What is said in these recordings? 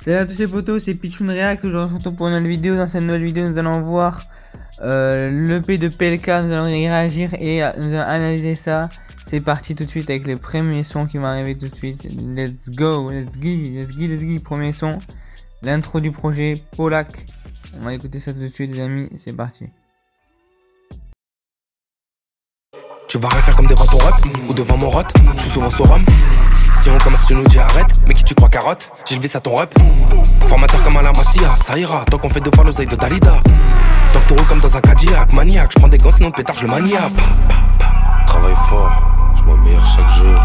Salut à tous les potos, c'est Pichoun React. Aujourd'hui, on se retrouve pour une nouvelle vidéo. Dans cette nouvelle vidéo, nous allons voir l'EP de PLK. Nous allons y réagir et nous allons analyser ça. C'est parti tout de suite avec les premiers sons qui vont arriver tout de suite. Let's go, let's go. Premier son, l'intro du projet Polak. On va écouter ça tout de suite, les amis. C'est parti. Tu vas rien faire comme devant ton rep ou devant mon rot. Je suis souvent sur Rome. Si on commence, tu nous dis arrête. Mais qui tu crois carotte? J'ai levé ça ton rep. Formateur comme à la Masia, ça ira. Tant qu'on fait deux fois l'oseille de Dalida. Tant que tu roules comme dans un Cadillac. Maniaque, je prends des gants sinon le pétard je le maniaque. Travaille fort, je m'améliore chaque jour.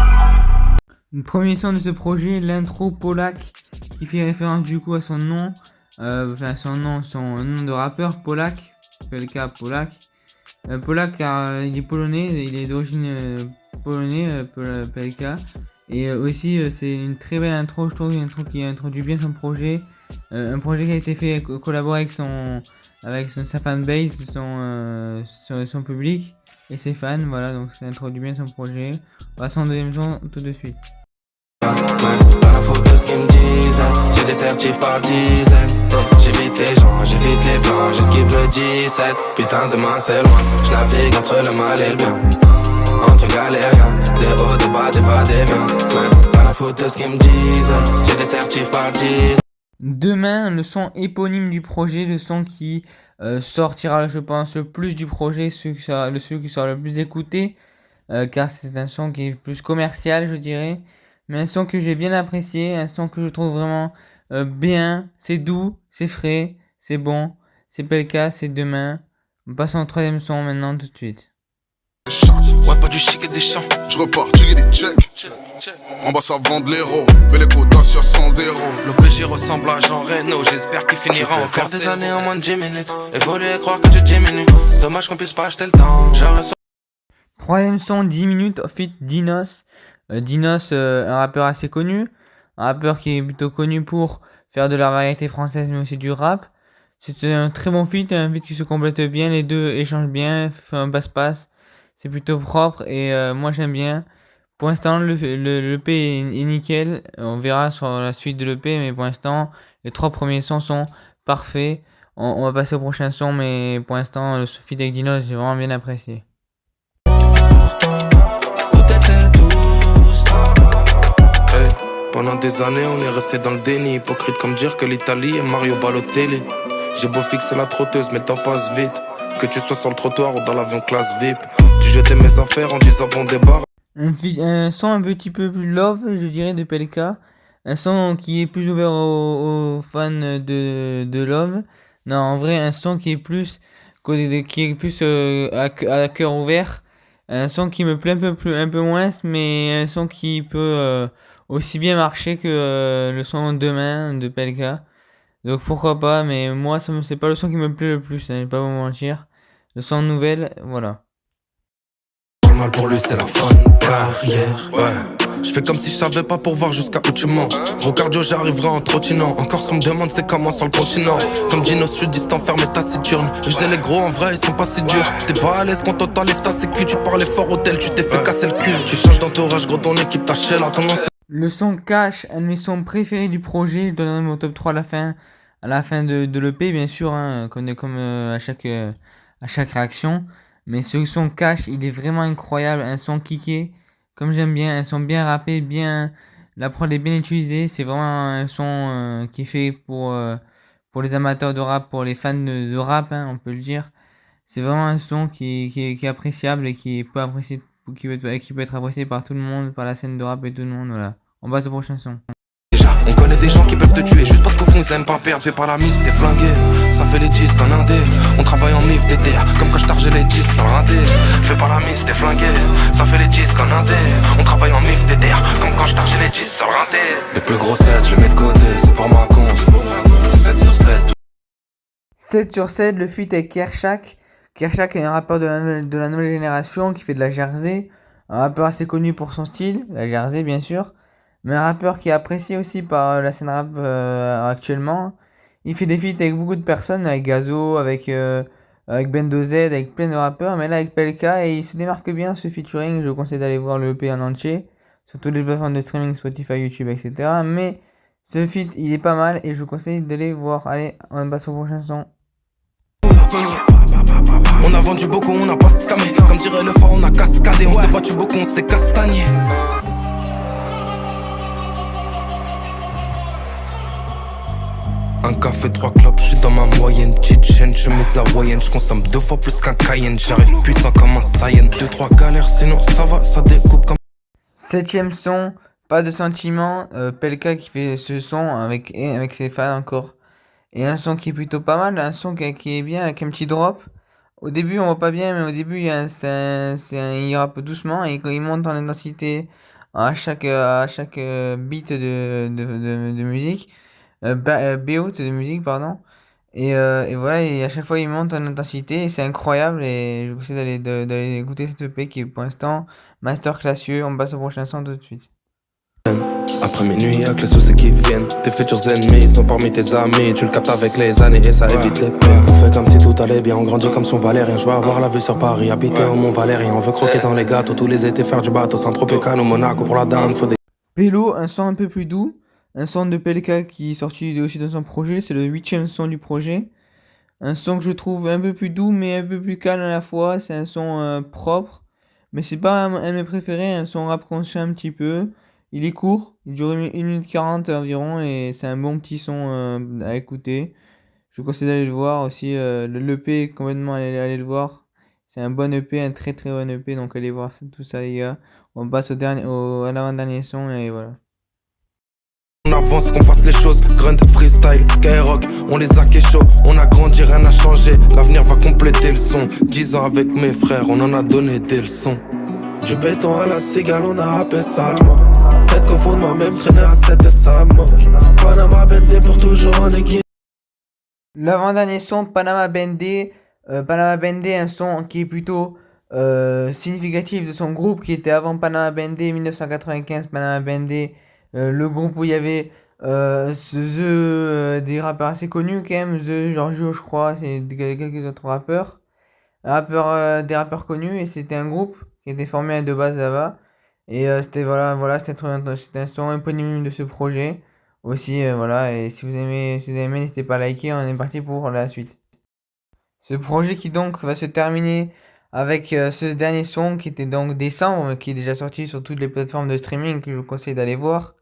Le premier son de ce projet, l'intro Polak, qui fait référence du coup à son nom, son nom de rappeur Polak, PLK Polak. Polak car il est polonais, il est d'origine polonais, PLK. Et aussi c'est une très belle intro, je trouve, une intro qui introduit bien son projet. Un projet qui a été fait collaborer avec sa fanbase, son public et ses fans, voilà, donc ça introduit bien son projet. On va son deuxième son tout de suite. Pas la faute de ce qu'ils me disent. J'ai des certifs par dizaines. J'évite les gens, j'évite les plans. J'esquive le 17. Putain demain c'est loin. Je navigue entre le mal et le bien. Entre galériens, des hauts, des bas, des va, des viens. Pas la faute de ce qu'ils me disent. J'ai des certifs par dizaines. Demain, le son éponyme du projet, le son qui sortira, je pense, le plus du projet, celui qui sera le plus écouté, car c'est un son qui est plus commercial, je dirais, mais un son que j'ai bien apprécié, un son que je trouve vraiment bien, c'est doux, c'est frais, c'est bon, c'est PLK, c'est demain. On passe au troisième son maintenant tout de suite. Ouais, pas du chic et des champs. Je repars, j'ai des checks. En bas, ça vend de l'héros. Mais les potas sur 100 d'euros. L'OPJ ressemble à Jean Reno. J'espère qu'il finira encore des années en moins de 10 minutes. Évoluer, croire que tu diminues. Dommage qu'on puisse pas acheter le temps. Troisième son, 10 minutes, fit Dinos. Dinos, un rappeur assez connu. Un rappeur qui est plutôt connu pour faire de la variété française, mais aussi du rap. C'est un très bon feat, un feat qui se complète bien. Les deux échangent bien, fait un passe-passe. C'est plutôt propre et moi j'aime bien. Pour l'instant, l'EP est nickel. On verra sur la suite de l'EP, mais pour l'instant, les trois premiers sons sont parfaits. On va passer au prochain son, mais pour l'instant, le feat avec Dinos, j'ai vraiment bien apprécié. Pendant des années, on est resté dans le déni. Hypocrite comme dire que l'Italie est Mario Balotelli. J'ai beau fixer la trotteuse, mais le temps passe vite. Que tu sois sur le trottoir ou dans l'avion classe VIP. Tu jetais mes affaires en disant bon débarras. Un son un petit peu plus love, je dirais, de PLK. Un son qui est plus ouvert aux fans de love. Non, en vrai, un son qui est plus, à cœur ouvert. Un son qui me plaît un peu moins, mais un son qui peut aussi bien marcher que le son Demain de PLK. Donc pourquoi pas, mais moi, c'est pas le son qui me plaît le plus, hein, je vais pas vous mentir. Le son nouvelle, voilà. Normal pour lui, c'est la fin de carrière. Ouais. Je fais comme si je savais pas pour voir jusqu'à où tu mens. Gros cardio, j'arriverai en trottinant. Encore on me demande c'est comment sur le continent. Comme Dino sudiste enfermé taciturne. Je faisais les gros en vrai, ils sont pas si durs. T'es pas à l'aise quand on t'enlève ta sécu. Tu parlais fort au tel, tu t'es fait casser le cul. Tu changes d'entourage, gros ton équipe t'a là. Le son Cash, un de mes sons préférés du projet. Je donnerai mon top 3 à la fin de l'EP, bien sûr, hein, comme à chaque réaction. Mais ce son Cash, il est vraiment incroyable. Un son kické, comme j'aime bien. Un son bien rappé, bien. La prod est bien utilisée. C'est vraiment un son qui est fait pour les amateurs de rap, pour les fans de rap, hein, on peut le dire. C'est vraiment un son qui est appréciable et qui peut être apprécié par tout le monde, par la scène de rap et tout le monde, voilà. On passe au prochain son. Déjà, on connaît des gens qui peuvent te tuer juste parce qu'au fond ils aiment pas perdre. Fais pas la mise, t'es flingué. Ça fait les 10 en indé. On travaille en mif DTR comme quand je targeais les 10 sans rincer. Fais pas la mise, t'es flingué. Ça fait les 10 en indé. On travaille en mif DTR comme quand je targeais les 10 sans rincer. Les plus gros sets, je les mets de côté, c'est pour ma conce. C'est 7 sur 7. 7 sur 7, le feat avec Kershak. Kershak est un rappeur de la nouvelle génération qui fait de la Jersey. Un rappeur assez connu pour son style, la Jersey bien sûr. Mais un rappeur qui est apprécié aussi par la scène rap actuellement. Il fait des feats avec beaucoup de personnes, avec Gazo, avec Bendo Z, avec plein de rappeurs. Mais là avec PLK, et il se démarque bien ce featuring. Je vous conseille d'aller voir le EP en entier. Sur toutes les plateformes de streaming, Spotify, YouTube, etc. Mais Ce feat, il est pas mal et je vous conseille d'aller voir. Allez, on passe au prochain son. On a vendu beaucoup, on n'a pas scamé. Comme dirait le phare, on a cascadé. On s'est battu beaucoup, on s'est castagné. Un café, 3 clopes, je suis dans ma moyenne. Petite chaîne, chemise hawaïenne. Je consomme 2 fois plus qu'un Cayenne. J'arrive puissant comme un Saiyan. 2-3 galères, sinon ça va, ça découpe comme. 7ème son, pas de sentiment. Pelka qui fait ce son avec ses fans encore. Et un son qui est plutôt pas mal, un son qui est bien avec un petit drop. Au début, on voit pas bien, mais au début, il rappe doucement et quand il monte en intensité à chaque beat de musique, beat de musique, pardon. Et voilà, et à chaque fois, il monte en intensité et c'est incroyable. Et je vous conseille d'aller écouter cette EP qui est pour l'instant master classieux. On passe au prochain son tout de suite. Après minuit, avec les soucis qui viennent. Tes futurs ennemis sont parmi tes amis. Tu le captes avec les années et ça évite les peines. On fait comme si tout allait bien, on grandit comme son Valérien. Je veux avoir la vue sur Paris, habiter au Mont Valérien. On veut croquer dans les gâteaux, tous les étés faire du bateau. Saint-Tropez, Cannes ou Monaco pour la daronne, faut des. Pélo, un son un peu plus doux. Un son de Pelka qui est sorti aussi dans son projet. C'est le 8ème son du projet. Un son que je trouve un peu plus doux mais un peu plus calme à la fois. C'est un son propre. Mais c'est pas un de mes préférés. Un son rap conscient un petit peu. Il est court. Il dure 1 minute 40 environ. Et c'est un bon petit son à écouter. Je vous conseille d'aller le voir aussi. L'EP, complètement aller le voir. C'est un bon EP, un très très bon EP. Donc allez voir tout ça les gars. On passe à l'avant-dernier son et voilà. On avance, qu'on fasse les choses, grunt, freestyle, skyrock, on les a chaud, on a grandi, rien n'a changé, l'avenir va compléter le son. 10 ans avec mes frères, on en a donné des leçons. Du béton à la cigale, on a rappé salement. Peut-être qu'au fond de moi-même, traîner à 7 et ça manque. Panama Bendé pour toujours en équipe. L'avant-dernier son, Panama Bendé. Panama Bendé, un son qui est plutôt significatif de son groupe qui était avant Panama Bendé, 1995. Panama Bendé, le groupe où il y avait des rappeurs assez connus quand même. The Giorgio, je crois, c'est quelques autres rappeurs. Des rappeurs connus, et c'était un groupe qui était formé de base là-bas. Et c'était un son éponyme de ce projet aussi, voilà. Et si vous avez aimé, n'hésitez pas à liker. On est parti pour la suite. Ce projet qui donc va se terminer avec ce dernier son qui était donc Décembre, qui est déjà sorti sur toutes les plateformes de streaming que je vous conseille d'aller voir.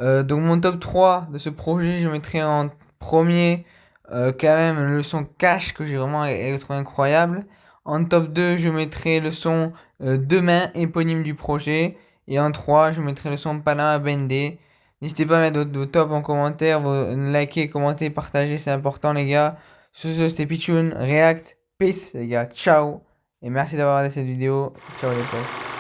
Donc mon top 3 de ce projet, je mettrai en premier quand même le son Cash que j'ai vraiment trouvé incroyable. En top 2, je mettrai le son Demain, éponyme du projet. Et en 3, je mettrai le son Panama Bendé. N'hésitez pas à mettre vos tops en commentaire, liker, commenter, partager, c'est important les gars. Sur ce, c'était Pichoun, React, peace les gars, ciao. Et merci d'avoir regardé cette vidéo, ciao les potes.